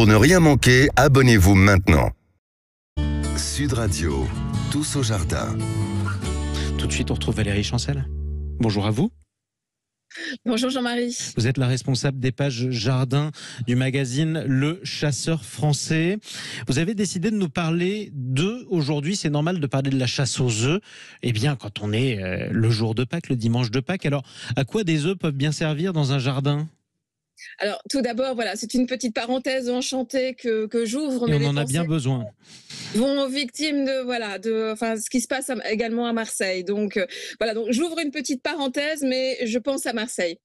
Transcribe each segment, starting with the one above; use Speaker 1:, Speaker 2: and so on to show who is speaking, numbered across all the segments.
Speaker 1: Pour ne rien manquer, abonnez-vous maintenant. Sud Radio, tous au jardin.
Speaker 2: Tout de suite, on retrouve Valérie Chancel. Bonjour à vous.
Speaker 3: Bonjour Jean-Marie.
Speaker 2: Vous êtes la responsable des pages jardin du magazine Le Chasseur Français. Vous avez décidé de nous parler d'œufs aujourd'hui. C'est normal de parler de la chasse aux œufs. Eh bien, quand on est le jour de Pâques, le dimanche de Pâques, alors à quoi des œufs peuvent bien servir dans un jardin ?
Speaker 3: Alors tout d'abord, voilà, c'est une petite parenthèse enchantée que j'ouvre.
Speaker 2: Et
Speaker 3: mais
Speaker 2: on en a bien besoin.
Speaker 3: Vont aux victimes de ce qui se passe également à Marseille. Donc voilà, donc j'ouvre une petite parenthèse, mais je pense à Marseille.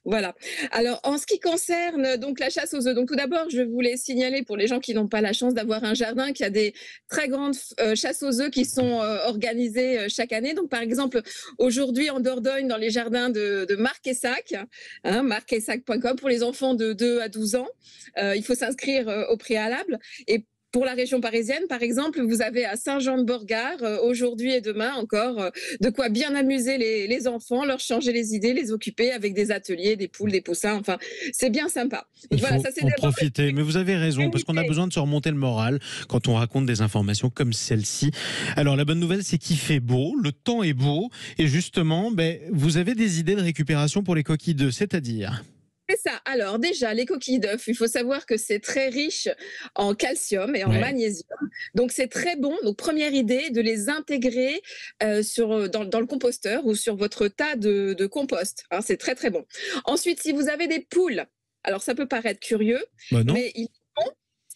Speaker 3: Voilà. Alors en ce qui concerne donc la chasse aux œufs, donc tout d'abord, je voulais signaler pour les gens qui n'ont pas la chance d'avoir un jardin qu'il y a des très grandes chasses aux œufs qui sont organisées chaque année. Donc par exemple, aujourd'hui en Dordogne, dans les jardins de Marquessac, marquessac.com pour les enfants de 2 à 12 ans. Il faut s'inscrire au préalable. Et pour la région parisienne, par exemple, vous avez à Saint-Jean-de-Borgard, aujourd'hui et demain encore, de quoi bien amuser les enfants, leur changer les idées, les occuper avec des ateliers, des poules, des poussins, enfin, c'est bien sympa. Donc,
Speaker 2: Il faut en profiter, mais vous avez raison, parce qu'on a besoin de se remonter le moral quand on raconte des informations comme celle-ci. Alors la bonne nouvelle, c'est qu'il fait beau, le temps est beau, et justement, vous avez des idées de récupération pour les coquilles d'œufs, c'est-à-dire ?
Speaker 3: C'est ça. Alors déjà, les coquilles d'œufs, il faut savoir que c'est très riche en calcium et en magnésium. Donc c'est très bon. Donc première idée, de les intégrer dans le composteur ou sur votre tas de compost. C'est très très bon. Ensuite, si vous avez des poules, alors ça peut paraître curieux, mais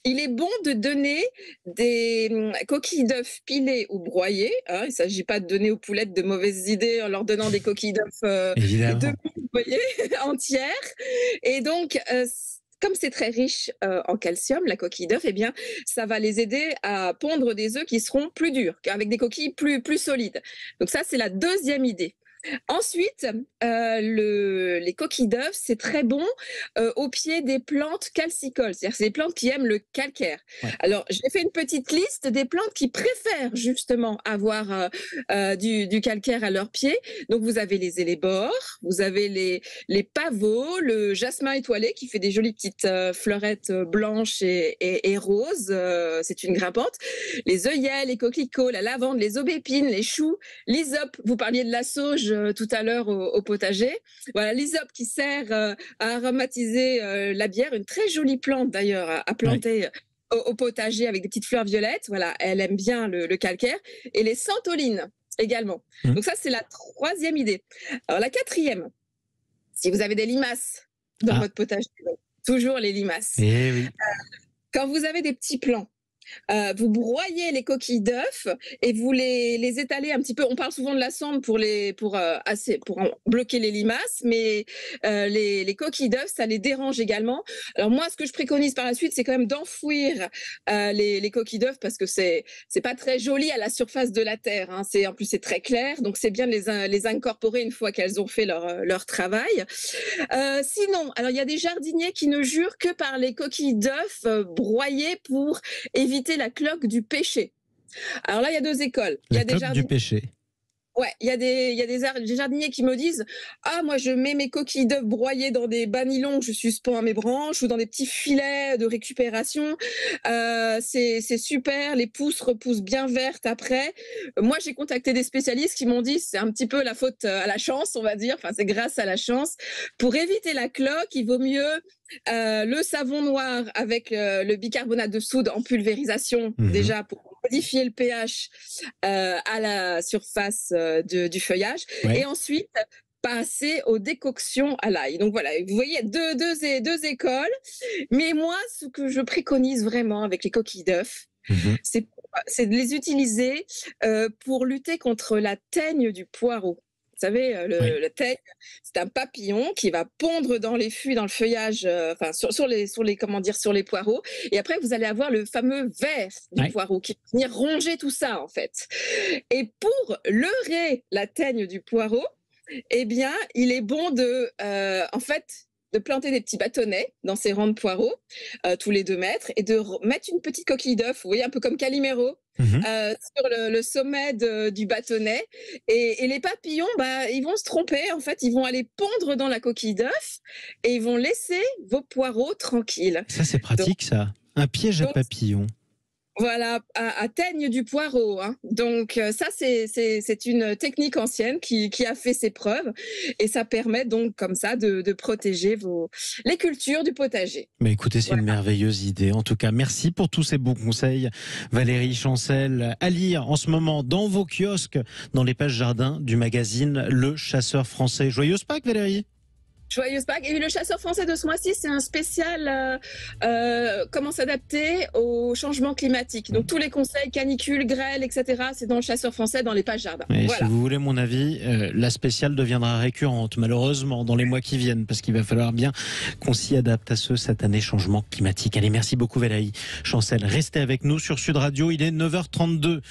Speaker 3: il est bon de donner des coquilles d'œufs pilées ou broyées. Il ne s'agit pas de donner aux poulettes de mauvaises idées en leur donnant des coquilles d'œufs entières. Et donc, comme c'est très riche en calcium, la coquille d'œuf, eh bien, ça va les aider à pondre des œufs qui seront plus durs, avec des coquilles plus solides. Donc ça, c'est la deuxième idée. Ensuite, les coquilles d'œufs, c'est très bon au pied des plantes calcicoles, c'est-à-dire c'est des plantes qui aiment le calcaire. Alors, j'ai fait une petite liste des plantes qui préfèrent justement avoir du calcaire à leurs pieds. Donc, vous avez les élébores, vous avez les pavots, le jasmin étoilé qui fait des jolies petites fleurettes blanches et roses, c'est une grimpante. Les œillets, les coquelicots, la lavande, les aubépines, les choux, l'hysope, vous parliez de la sauge tout à l'heure au potager. Voilà, l'hysope qui sert à aromatiser la bière, une très jolie plante d'ailleurs à planter au potager avec des petites fleurs violettes. Voilà, elle aime bien le calcaire. Et les santolines également. Donc ça, c'est la troisième idée. Alors la quatrième, si vous avez des limaces dans votre potager, toujours les limaces. Quand vous avez des petits plants, vous broyez les coquilles d'œufs et vous les étalez un petit peu. On parle souvent de la cendre pour bloquer les limaces, mais les coquilles d'œufs, ça les dérange également. Alors moi, ce que je préconise par la suite, c'est quand même d'enfouir les coquilles d'œufs parce que c'est pas très joli à la surface de la terre. En plus, c'est très clair, donc c'est bien de les incorporer une fois qu'elles ont fait leur travail. Sinon, alors il y a des jardiniers qui ne jurent que par les coquilles d'œufs broyées pour éviter la cloque du pêcher. Alors là, il y a deux écoles. Il y a des jardiniers du pêcher. Ouais, il y a des jardiniers qui me disent « moi, je mets mes coquilles d'œufs broyées dans des bas nylons que je suspends à mes branches ou dans des petits filets de récupération. C'est super, les pousses repoussent bien vertes après. » Moi, j'ai contacté des spécialistes qui m'ont dit « c'est un petit peu la faute à la chance, on va dire. Enfin, c'est grâce à la chance. Pour éviter la cloque, il vaut mieux le savon noir avec le bicarbonate de soude en pulvérisation, déjà pour modifier le pH à la surface du feuillage. Et ensuite, passer aux décoctions à l'ail. Donc voilà, vous voyez, deux écoles. Mais moi, ce que je préconise vraiment avec les coquilles d'œufs, c'est de les utiliser pour lutter contre la teigne du poireau. Vous savez, le teigne, c'est un papillon qui va pondre dans les fûts, dans le feuillage, sur les poireaux. Et après, vous allez avoir le fameux ver du poireau qui va venir ronger tout ça, en fait. Et pour leurrer la teigne du poireau, eh bien, il est bon de planter des petits bâtonnets dans ces rangs de poireaux, tous les 2 mètres, et de mettre une petite coquille d'œuf, vous voyez, un peu comme Calimero, sur le sommet du bâtonnet. Et les papillons, ils vont se tromper, en fait, ils vont aller pondre dans la coquille d'œuf et ils vont laisser vos poireaux tranquilles.
Speaker 2: Ça, c'est pratique, ça. Un piège à
Speaker 3: Donc,
Speaker 2: papillons.
Speaker 3: voilà, à teigne du poireau, hein. Donc ça, c'est une technique ancienne qui a fait ses preuves et ça permet donc comme ça de protéger les cultures du potager.
Speaker 2: Mais écoutez, c'est
Speaker 3: Voilà.
Speaker 2: une merveilleuse idée. En tout cas, merci pour tous ces beaux conseils, Valérie Chancel. À lire en ce moment dans vos kiosques, dans les pages jardin du magazine Le Chasseur Français. Joyeuse Pâques, Valérie!
Speaker 3: Joyeuse Pâques. Et le chasseur français de ce mois-ci, c'est un spécial comment s'adapter au changement climatique. Donc tous les conseils, canicules, grêle, etc., c'est dans le chasseur français, dans les pages jardin.
Speaker 2: Et
Speaker 3: Voilà.
Speaker 2: si vous voulez mon avis, la spéciale deviendra récurrente, malheureusement, dans les mois qui viennent, parce qu'il va falloir bien qu'on s'y adapte à ce satané changement climatique. Allez, merci beaucoup Valérie Chancel. Restez avec nous sur Sud Radio, il est 9h32.